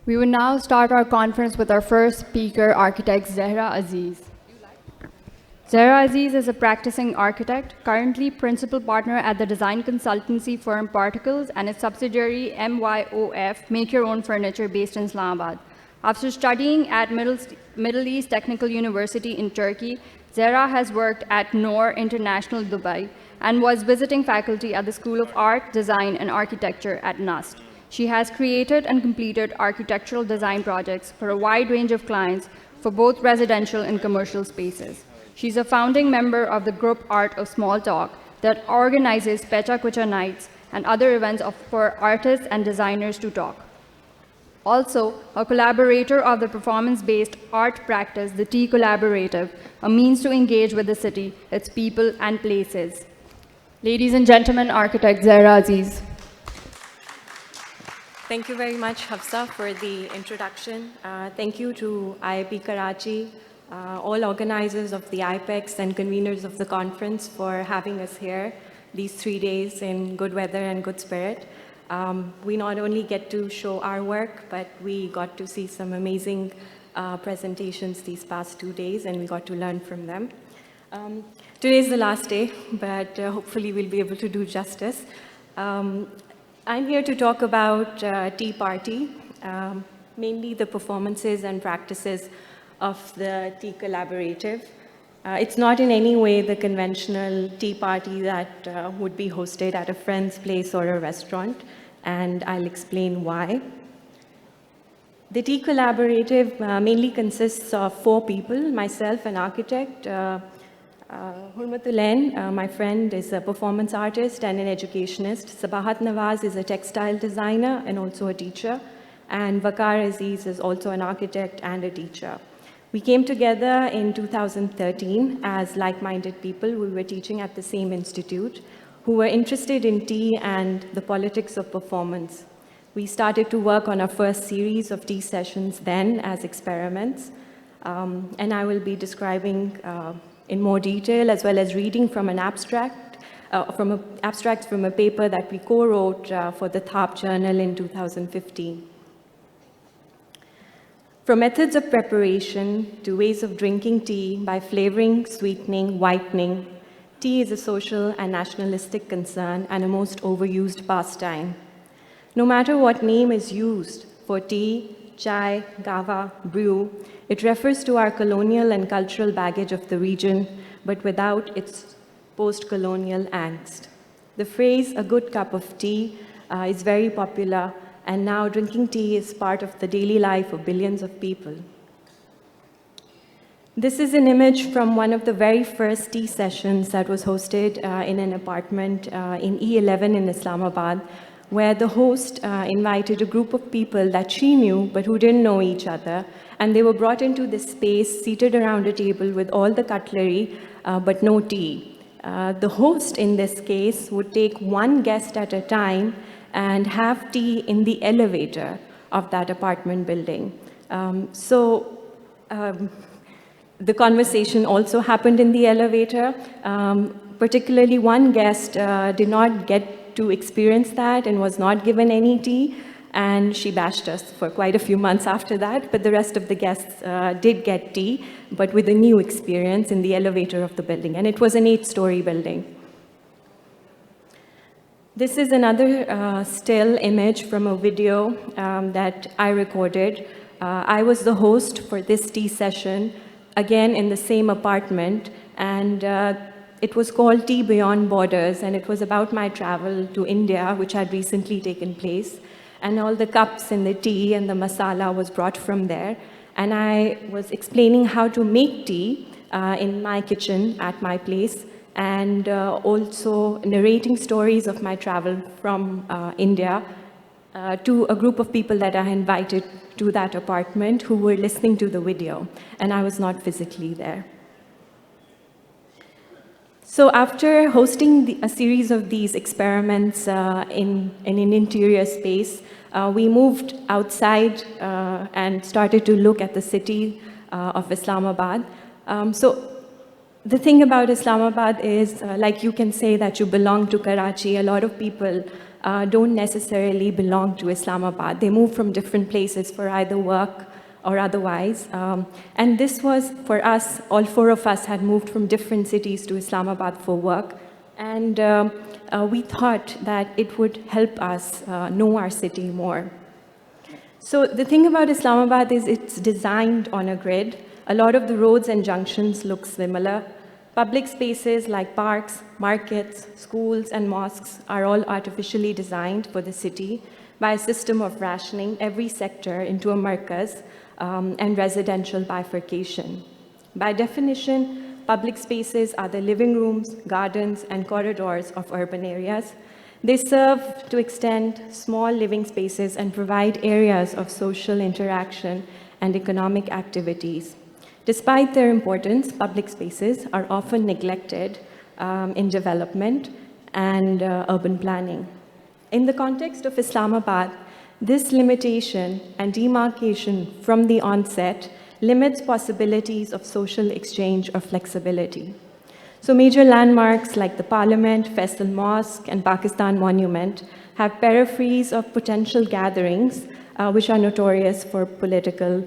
We will now start our conference with our first speaker, architect Zehra Aziz. Zehra Aziz is a practicing architect, currently principal partner at the design consultancy firm Particles and its subsidiary MYOF, Make Your Own Furniture, based in Islamabad. After studying at Middle East Technical University in Turkey, Zehra has worked at Noor International Dubai and was visiting faculty at the School of Art, Design and Architecture at NUST. She has created and completed architectural design projects for a wide range of clients for both residential and commercial spaces. She's a founding member of the group Art of Small Talk that organizes Pecha Kucha Nights and other events for artists and designers to talk. Also, a collaborator of the performance-based art practice, the Tea Collaborative, a means to engage with the city, its people and places. Ladies and gentlemen, architect Zehra Aziz. Thank you very much, Hafsa, for the introduction. Thank you to IAP Karachi, all organizers of the IAPEX and conveners of the conference for having us here these 3 days in good weather and good spirit. We not only get to show our work, but we got to see some amazing presentations these past 2 days, and we got to learn from them. Today is the last day, but hopefully we'll be able to do justice. I'm here to talk about Tea Party, mainly the performances and practices of the Tea Collaborative. It's not in any way the conventional tea party that would be hosted at a friend's place or a restaurant, and I'll explain why. The Tea Collaborative mainly consists of 4 people, myself, an architect, Hurmatulain, my friend, is a performance artist and an educationist. Sabahat Nawaz is a textile designer and also a teacher. And Zehra Aziz is also an architect and a teacher. We came together in 2013 as like-minded people. We were teaching at the same institute who were interested in tea and the politics of performance. We started to work on our first series of tea sessions then as experiments. And I will be describing in more detail, as well as reading from an abstract, abstracts from a paper that we co-wrote for the THAP Journal in 2015. From methods of preparation to ways of drinking tea by flavoring, sweetening, whitening, tea is a social and nationalistic concern and a most overused pastime. No matter what name is used for tea, chai, gawa, brew, it refers to our colonial and cultural baggage of the region, but without its post-colonial angst. The phrase, a good cup of tea, is very popular, and now drinking tea is part of the daily life of billions of people. This is an image from one of the very first tea sessions that was hosted in an apartment in E11 in Islamabad, where the host invited a group of people that she knew but who didn't know each other, and they were brought into this space, seated around a table with all the cutlery, but no tea. The host in this case would take one guest at a time and have tea in the elevator of that apartment building. The conversation also happened in the elevator. Particularly one guest did not get to experience that and was not given any tea, and she bashed us for quite a few months after that, but the rest of the guests did get tea, but with a new experience in the elevator of the building, and it was an 8-story building. This is another still image from a video that I recorded. I was the host for this tea session, again in the same apartment, and it was called Tea Beyond Borders, and it was about my travel to India, which had recently taken place. And all the cups and the tea and the masala was brought from there. And I was explaining how to make tea in my kitchen at my place, and also narrating stories of my travel from India to a group of people that I invited to that apartment who were listening to the video, and I was not physically there. So after hosting a series of these experiments in an interior space, we moved outside and started to look at the city of Islamabad. So the thing about Islamabad is, like you can say that you belong to Karachi, a lot of people don't necessarily belong to Islamabad. They move from different places for either work or otherwise. And this was, for us, all four of us had moved from different cities to Islamabad for work. And we thought that it would help us know our city more. So the thing about Islamabad is it's designed on a grid. A lot of the roads and junctions look similar. Public spaces like parks, markets, schools, and mosques are all artificially designed for the city by a system of rationing every sector into a markaz and residential bifurcation. By definition, public spaces are the living rooms, gardens, and corridors of urban areas. They serve to extend small living spaces and provide areas of social interaction and economic activities. Despite their importance, public spaces are often neglected in development and urban planning. In the context of Islamabad, this limitation and demarcation from the onset limits possibilities of social exchange or flexibility. So major landmarks like the Parliament, Faisal Mosque, and Pakistan Monument have peripheries of potential gatherings, which are notorious for political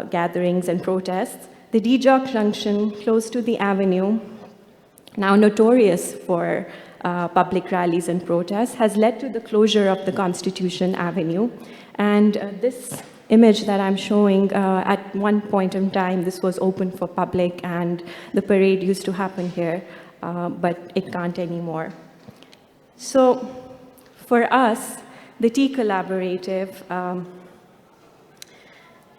gatherings and protests. The Dijok Junction, close to the avenue, now notorious for public rallies and protests, has led to the closure of the Constitution Avenue. And this image that I'm showing, at one point in time, this was open for public and the parade used to happen here, but it can't anymore. So for us, the Tea Collaborative,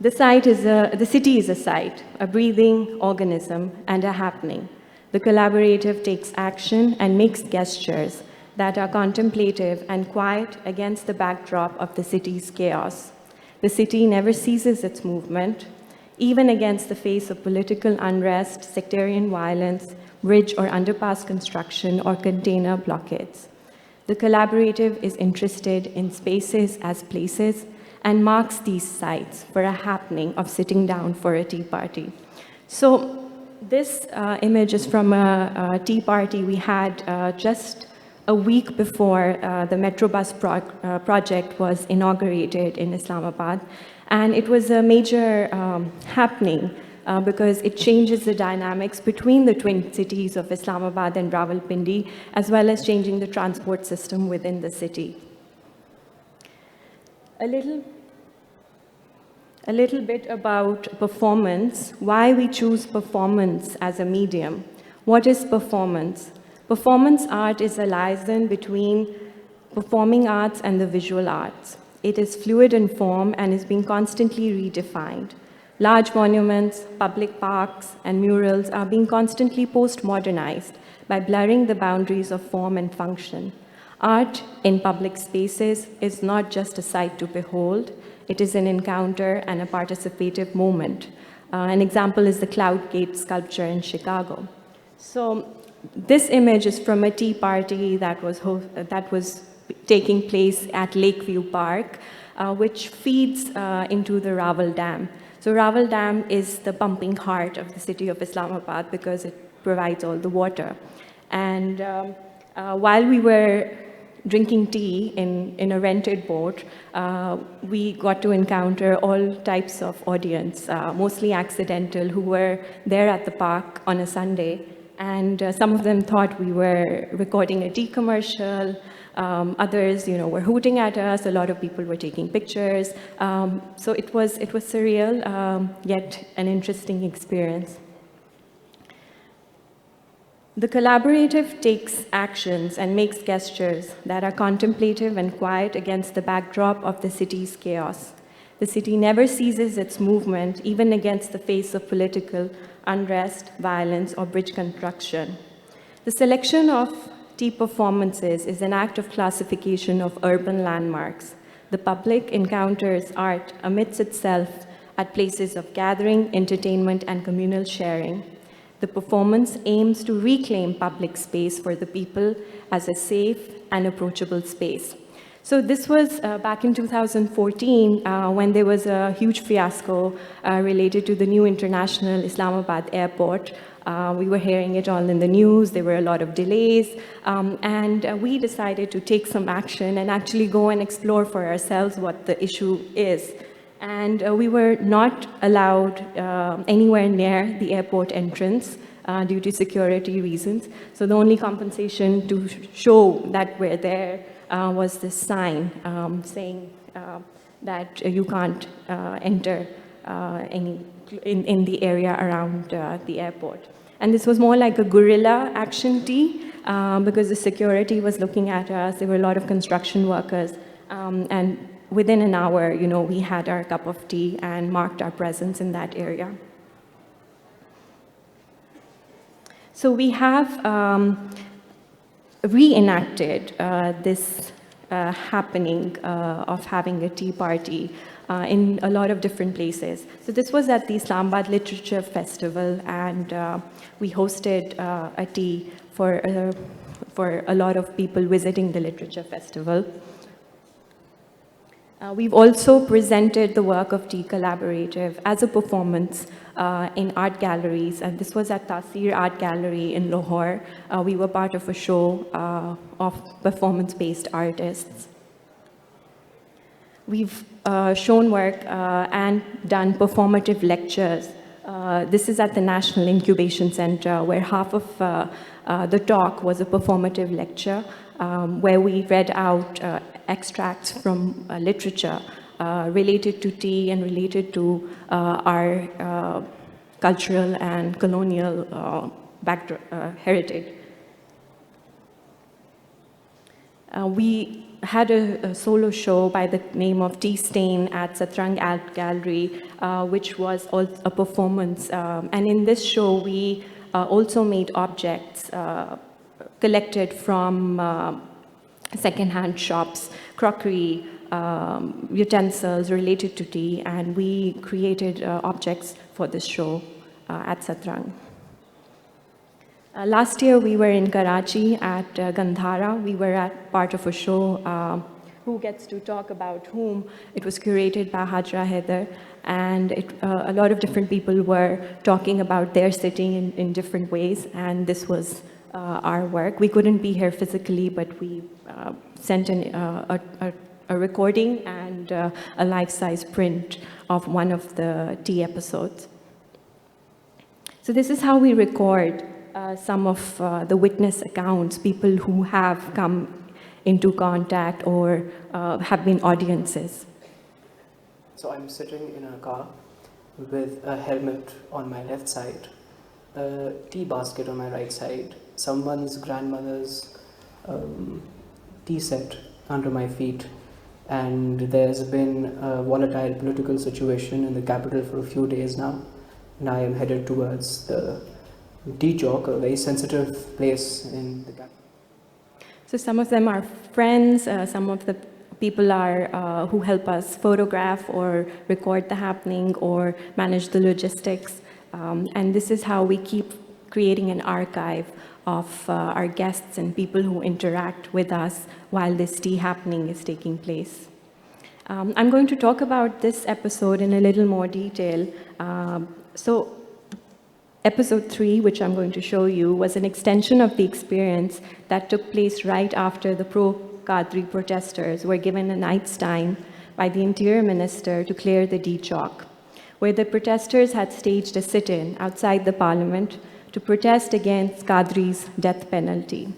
the city is a site, a breathing organism, and a happening. The collaborative takes action and makes gestures that are contemplative and quiet against the backdrop of the city's chaos. The city never ceases its movement, even against the face of political unrest, sectarian violence, bridge or underpass construction, or container blockades. The collaborative is interested in spaces as places and marks these sites for a happening of sitting down for a tea party. So this image is from a tea party we had just a week before the Metrobus project was inaugurated in Islamabad. And it was a major happening because it changes the dynamics between the twin cities of Islamabad and Rawalpindi, as well as changing the transport system within the city. A little bit about performance, why we choose performance as a medium. What is performance? Performance art is a liaison between performing arts and the visual arts. It is fluid in form and is being constantly redefined. Large monuments, public parks, and murals are being constantly postmodernized by blurring the boundaries of form and function. Art in public spaces is not just a sight to behold, it is an encounter and a participative moment. An example is the Cloud Gate sculpture in Chicago. So this image is from a tea party that was taking place at Lakeview Park, which feeds into the Rawal Dam. So Rawal Dam is the pumping heart of the city of Islamabad because it provides all the water. And while we were drinking tea in a rented boat, we got to encounter all types of audience, mostly accidental, who were there at the park on a Sunday. And some of them thought we were recording a tea commercial. Others, were hooting at us. A lot of people were taking pictures. So it was surreal, yet an interesting experience. The collaborative takes actions and makes gestures that are contemplative and quiet against the backdrop of the city's chaos. The city never ceases its movement, even against the face of political unrest, violence, or bridge construction. The selection of tea performances is an act of classification of urban landmarks. The public encounters art amidst itself at places of gathering, entertainment, and communal sharing. The performance aims to reclaim public space for the people as a safe and approachable space. So this was back in 2014 when there was a huge fiasco related to the new international Islamabad airport. We were hearing it all in the news. There were a lot of delays. And we decided to take some action and actually go and explore for ourselves what the issue is. And we were not allowed anywhere near the airport entrance due to security reasons. So the only compensation to show that we're there was this sign saying that you can't enter in the area around the airport. And this was more like a guerrilla action tea because the security was looking at us. There were a lot of construction workers. And within an hour, we had our cup of tea and marked our presence in that area. So we have reenacted this happening of having a tea party in a lot of different places. So this was at the Islamabad Literature Festival, and we hosted a tea for a lot of people visiting the Literature Festival. We've also presented the work of Tea Collaborative as a performance in art galleries, and this was at Taseer Art Gallery in Lahore. We were part of a show of performance-based artists. We've shown work and done performative lectures. This is at the National Incubation Center, where half of the talk was a performative lecture, where we read out extracts from literature related to tea and related to our cultural and colonial heritage. We had a solo show by the name of Tea Stain at Satrang Art Gallery, which was also a performance. And in this show, we also made objects collected from second-hand shops, crockery, utensils related to tea, and we created objects for this show at Satrang. Last year, we were in Karachi at Gandhara. We were at part of a show, Who Gets to Talk About Whom. It was curated by Hajra Heather, and a lot of different people were talking about their city in different ways, and this was our work. We couldn't be here physically, but we sent a recording and a life-size print of one of the tea episodes. So this is how we record some of the witness accounts, people who have come into contact or have been audiences. So I'm sitting in a car with a helmet on my left side, a tea basket on my right side, someone's grandmother's tea set under my feet, and there's been a volatile political situation in the capital for a few days now, and I am headed towards the tea chalk, a very sensitive place in the capital. So some of them are friends, some of the people are who help us photograph or record the happening or manage the logistics. And this is how we keep creating an archive of our guests and people who interact with us while this tea happening is taking place. I'm going to talk about this episode in a little more detail. So episode 3, which I'm going to show you, was an extension of the experience that took place right after the pro-Qadri protesters were given a night's time by the Interior Minister to clear the D Chalk, where the protesters had staged a sit-in outside the parliament to protest against Qadri's death penalty.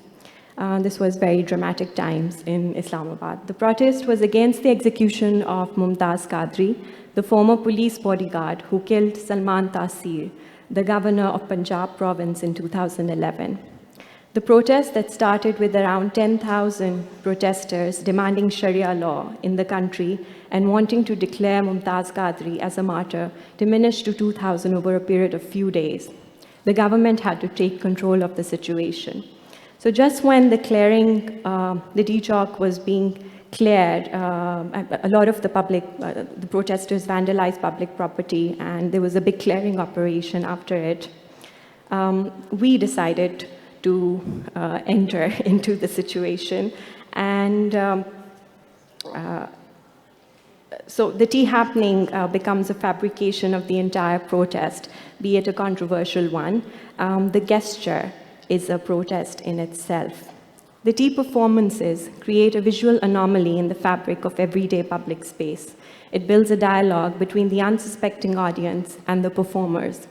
This was very dramatic times in Islamabad. The protest was against the execution of Mumtaz Qadri, the former police bodyguard who killed Salman Taseer, the governor of Punjab province in 2011. The protest that started with around 10,000 protesters demanding Sharia law in the country and wanting to declare Mumtaz Qadri as a martyr diminished to 2,000 over a period of few days. The government had to take control of the situation. So just when the clearing, the D Chalk was being cleared, a lot of the the protesters vandalized public property, and there was a big clearing operation after it. We decided to enter into the situation, and So the tea happening becomes a fabrication of the entire protest, be it a controversial one. The gesture is a protest in itself. The tea performances create a visual anomaly in the fabric of everyday public space. It builds a dialogue between the unsuspecting audience and the performers.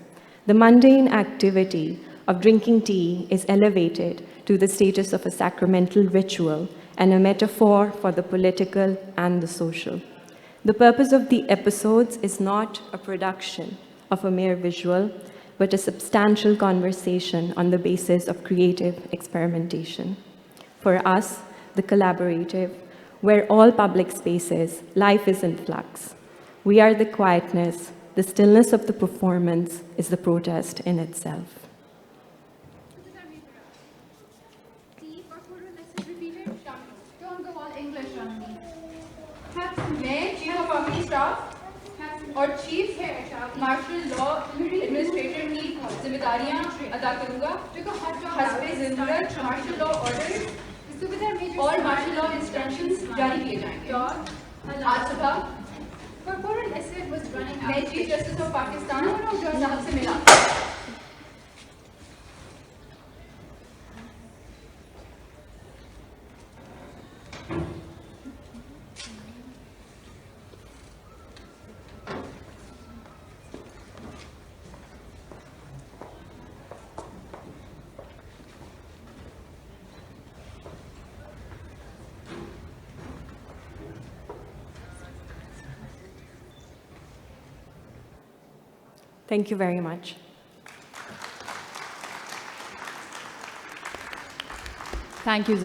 The mundane activity of drinking tea is elevated to the status of a sacramental ritual and a metaphor for the political and the social. The purpose of the episodes is not a production of a mere visual, but a substantial conversation on the basis of creative experimentation. For us, the collaborative, where all public spaces, life is in flux. We are the quietness, the stillness of the performance is the protest in itself. Don't go all English on me. मैं chief of army staff और chief marshal law administrator की जिम्मेदारियां अदा करूंगा हस्बे ज़रूरत martial law order और martial law instructions जारी किए जाएंगे। आज सुबह मैं चीफ जस्टिस ऑफ पाकिस्तान साहब से मिला। Thank you very much. Thank you.